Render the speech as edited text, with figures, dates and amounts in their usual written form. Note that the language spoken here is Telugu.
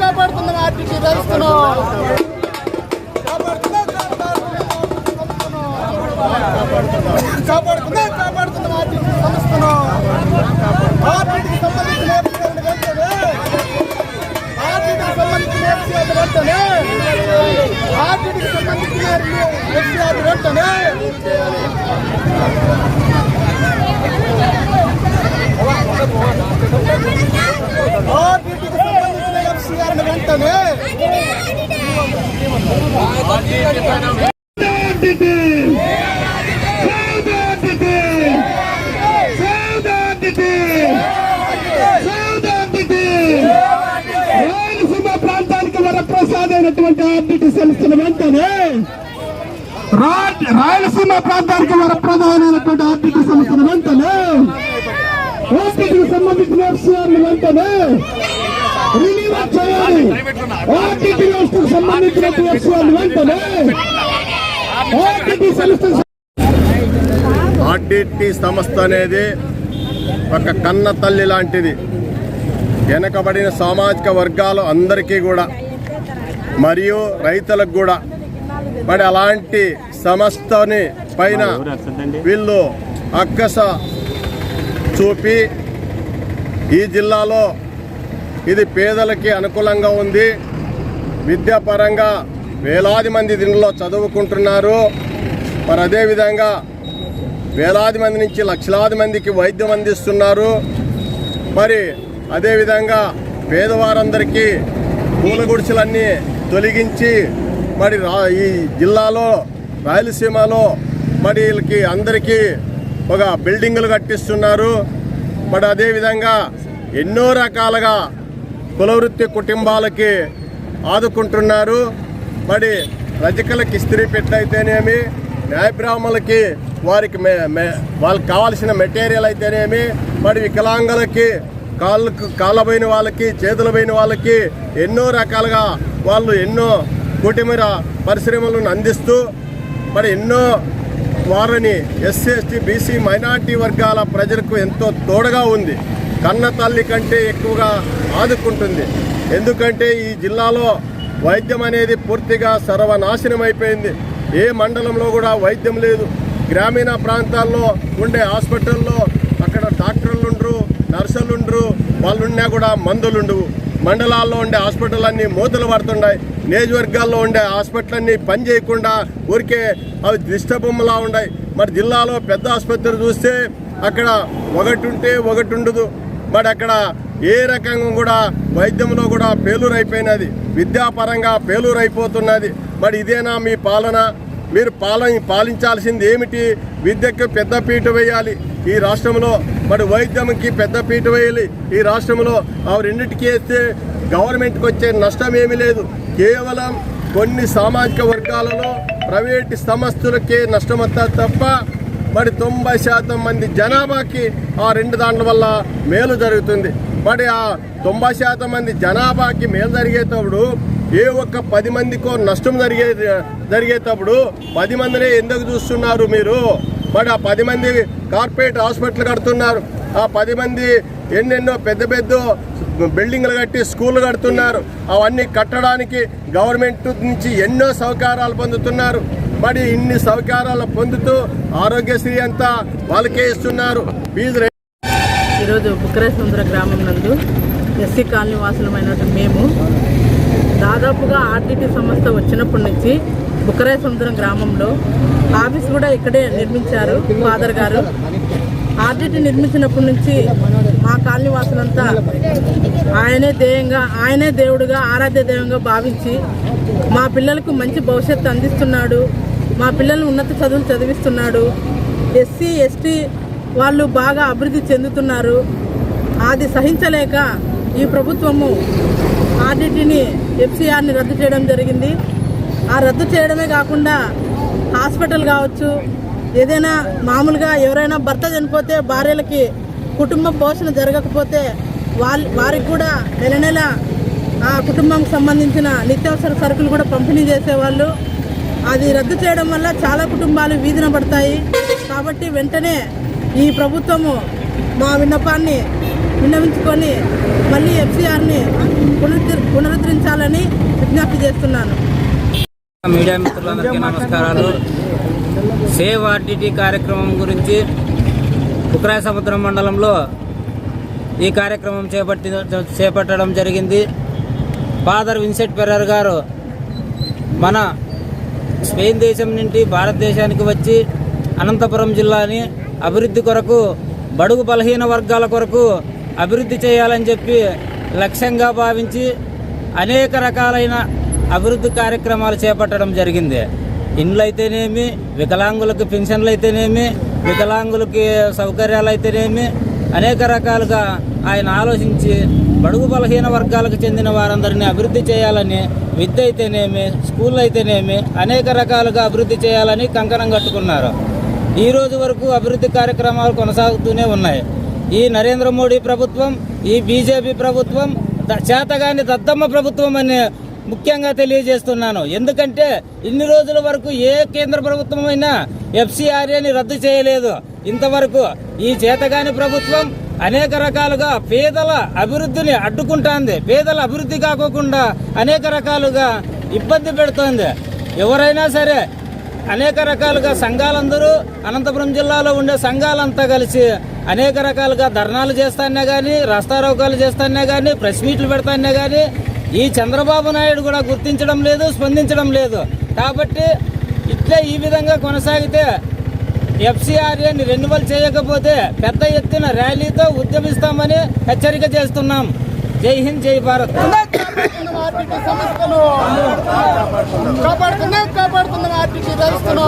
కాపాడుతున్నాం ఆర్టీసీ వ్యవస్థను, కాపాడుతున్నాం ఆర్టీసీ సంస్థను. ఆర్టీసీకి సంబంధించిన ప్రాంతానికి వరప్రసాదైనటువంటి ఆర్టీసీ సంస్థల వెంటనే రాయలసీమ ప్రాంతానికి వరప్రధానమైనటువంటి ఆర్టీసీ సంస్థల వెంటనే ఆర్టీసీకి సంబంధించిన ఎఫ్సీఆర్లు వెంటనే రిలీవ్ చేయాలి. ఆర్టీసీ వ్యవస్థకు సంబంధించిన ఎఫ్సీఆర్లు వెంటనే ఆర్టీసీ సంస్థ. ఆర్టీసీ సంస్థ అనేది ఒక కన్న తల్లి లాంటిది. వెనకబడిన సామాజిక వర్గాలు అందరికీ కూడా మరియు రైతులకు కూడా మరి అలాంటి సంస్థని పైన వీళ్ళు అక్కస చూపి ఈ జిల్లాలో ఇది పేదలకి అనుకూలంగా ఉంది, విద్యాపరంగా వేలాది మంది దీనిలో చదువుకుంటున్నారు. మరి అదేవిధంగా వేలాది మంది నుంచి లక్షలాది మందికి వైద్యం అందిస్తున్నారు. మరి అదేవిధంగా పేదవారందరికీ పూల గుడిసెలన్నీ తొలగించి మరి ఈ జిల్లాలో రాయలసీమలో మరి వీళ్ళకి అందరికీ ఒక బిల్డింగులు కట్టిస్తున్నారు. మరి అదేవిధంగా ఎన్నో రకాలుగా కులవృత్తి కుటుంబాలకి ఆదుకుంటున్నారు. మరి రజకులకి ఇస్త్రీ పెట్టయితేనేమి, న్యాయబ్రాహ్మణులకి వారికి వాళ్ళకి కావాల్సిన మెటీరియల్ అయితేనేమి, మరి వికలాంగులకి కాళ్ళపోయిన వాళ్ళకి చేతులు పోయిన వాళ్ళకి ఎన్నో రకాలుగా వాళ్ళు ఎన్నో కుటుంబ పరిశ్రమలను అందిస్తూ మరి ఎన్నో వారిని ఎస్సీ ఎస్టీ బీసీ మైనార్టీ వర్గాల ప్రజలకు ఎంతో తోడుగా ఉంది. కన్న తల్లి కంటే ఎక్కువగా ఆదుకుంటుంది. ఎందుకంటే ఈ జిల్లాలో వైద్యం అనేది పూర్తిగా సర్వనాశనం అయిపోయింది. ఏ మండలంలో కూడా వైద్యం లేదు. గ్రామీణ ప్రాంతాల్లో ఉండే హాస్పిటల్లో అక్కడ డాక్టర్లు ఉండరు, నర్సులు ఉండరు, వాళ్ళున్నా కూడా మందులు ఉండవు. మండలాల్లో ఉండే హాస్పిటల్ అన్నీ మూతలు పడుతున్నాయి. నియోజకవర్గాల్లో ఉండే హాస్పిటల్ అన్నీ పని చేయకుండా ఊరికే అవి దిష్టబొమ్మలా ఉన్నాయి. మరి జిల్లాలో పెద్ద ఆసుపత్రి చూస్తే అక్కడ ఒకటి ఉంటే ఒకటి ఉండదు. మరి అక్కడ ఏ రకంగా కూడా వైద్యంలో కూడా ఫెయిల్యూర్ అయిపోయినది, విద్యాపరంగా ఫెయిల్యూర్ అయిపోతున్నది. మరి ఇదేనా మీ పాలన? మీరు పాలించాల్సింది ఏమిటి? విద్యకు పెద్దపీట వేయాలి ఈ రాష్ట్రంలో, మరి వైద్యంకి పెద్దపీట వేయాలి ఈ రాష్ట్రంలో. ఆ రెండింటికి వేస్తే గవర్నమెంట్కి వచ్చే నష్టం ఏమీ లేదు. కేవలం కొన్ని సామాజిక వర్గాలలో ప్రైవేట్ సంస్థలకే నష్టమవుతుంది తప్ప మరి 90% మంది జనాభాకి ఆ రెండు దాంట్ల వల్ల మేలు జరుగుతుంది. మరి ఆ 90% మంది జనాభాకి మేలు జరిగేటప్పుడు ఏ ఒక్క 10 మందికో నష్టం జరిగేటప్పుడు 10 మందినే ఎందుకు చూస్తున్నారు మీరు? మరి ఆ 10 మంది కార్పొరేట్ హాస్పిటల్ కడుతున్నారు. ఆ 10 మంది ఎన్నెన్నో పెద్ద పెద్ద బిల్డింగ్లు కట్టి స్కూళ్ళు కడుతున్నారు. అవన్నీ కట్టడానికి గవర్నమెంట్ నుంచి ఎన్నో సౌకర్యాలు పొందుతున్నారు. మరి ఇన్ని సౌకర్యాలు పొందుతూ ఆరోగ్యశ్రీ అంతా వాళ్ళకే ఇస్తున్నారు. ఈరోజు బుక్కరాయసముద్ర గ్రామం నందు ఎస్సీ కాలనీ వాసులమైనటువంటి మేము దాదాపుగా ఆర్టీసీ సంస్థ వచ్చినప్పటి నుంచి బుక్కరాయసముద్రం గ్రామంలో ఆఫీస్ కూడా ఇక్కడే నిర్మించారు ఫాదర్ గారు. ఆర్టీసీ నిర్మించినప్పటి నుంచి మా కాలనీ వాసులంతా ఆయనే దేవుడుగా ఆరాధ్య దైవంగా భావించి మా పిల్లలకు మంచి భవిష్యత్తు అందిస్తున్నాడు. మా పిల్లలు ఉన్నత చదువులు చదివిస్తున్నాడు. ఎస్సీ ఎస్టీ వాళ్ళు బాగా అభివృద్ధి చెందుతున్నారు. అది సహించలేక ఈ ప్రభుత్వము ఆర్టీసీని ఎఫ్సీఆర్ని రద్దు చేయడం జరిగింది. ఆ రద్దు చేయడమే కాకుండా హాస్పిటల్ కావచ్చు, ఏదైనా మామూలుగా ఎవరైనా భర్త చనిపోతే భార్యలకి కుటుంబ పోషణ జరగకపోతే వారికి కూడా నెల నెల ఆ కుటుంబానికి సంబంధించిన నిత్యావసర సరుకులు కూడా పంపిణీ చేసేవాళ్ళు. అది రద్దు చేయడం వల్ల చాలా కుటుంబాలు వీధిన పడతాయి. కాబట్టి వెంటనే ఈ ప్రభుత్వము మా విన్నపాన్ని విన్నవించుకొని మళ్ళీ ఎఫ్సీఆర్ని చేయాలని విజ్ఞప్తి చేస్తున్నాను. మీడియా మిత్రులందరికీ నమస్కారాలు. సేవ్ ఆర్టీటీ కార్యక్రమం గురించి ఉక్రాయ సముద్రం మండలంలో ఈ కార్యక్రమం చేపట్టడం జరిగింది. ఫాదర్ విన్సెంట్ ఫెర్రర్ గారు మన స్పెయిన్ దేశం నుండి భారతదేశానికి వచ్చి అనంతపురం జిల్లాని అభివృద్ధి కొరకు, బడుగు బలహీన వర్గాల కొరకు అభివృద్ధి చేయాలని చెప్పి లక్ష్యంగా భావించి అనేక రకాలైన అభివృద్ధి కార్యక్రమాలు చేపట్టడం జరిగింది. ఇండ్లు అయితేనేమి, వికలాంగులకు పెన్షన్లు అయితేనేమి, వికలాంగులకి సౌకర్యాలు అయితేనేమి, అనేక రకాలుగా ఆయన ఆలోచించి బడుగు బలహీన వర్గాలకు చెందిన వారందరినీ అభివృద్ధి చేయాలని, విద్య అయితేనేమి, స్కూల్ అయితేనేమి అనేక రకాలుగా అభివృద్ధి చేయాలని కంకణం కట్టుకున్నారు. ఈ రోజు వరకు అభివృద్ధి కార్యక్రమాలు కొనసాగుతూనే ఉన్నాయి. ఈ నరేంద్ర మోడీ ప్రభుత్వం, ఈ బీజేపీ ప్రభుత్వం చేతగాని దద్దమ్మ ప్రభుత్వం అని ముఖ్యంగా తెలియజేస్తున్నాను. ఎందుకంటే ఇన్ని రోజుల వరకు ఏ కేంద్ర ప్రభుత్వం అయినా FCRAని రద్దు చేయలేదు. ఇంతవరకు ఈ చేతగాని ప్రభుత్వం అనేక రకాలుగా పేదల అభివృద్ధిని అడ్డుకుంటోంది. పేదల అభివృద్ధి కాకోకుండా అనేక రకాలుగా ఇబ్బంది పెడుతోంది. ఎవరైనా సరే అనేక రకాలుగా సంఘాలందరూ అనంతపురం జిల్లాలో ఉండే సంఘాలంతా కలిసి అనేక రకాలుగా ధర్నాలు చేస్తానే కానీ, రాస్తారోకాలు చేస్తానే కానీ, ప్రెస్ మీట్లు పెడతానే కానీ ఈ చంద్రబాబు నాయుడు కూడా గుర్తించడం లేదు, స్పందించడం లేదు. కాబట్టి ఇట్లే ఈ విధంగా కొనసాగితే FCRAని రెన్యువల్ చేయకపోతే పెద్ద ఎత్తున ర్యాలీతో ఉద్యమిస్తామని హెచ్చరిక చేస్తున్నాం. జై హింద్, జై భారత్. కాపాడుతున్నాం ఆర్టీసీ వ్యవస్థను.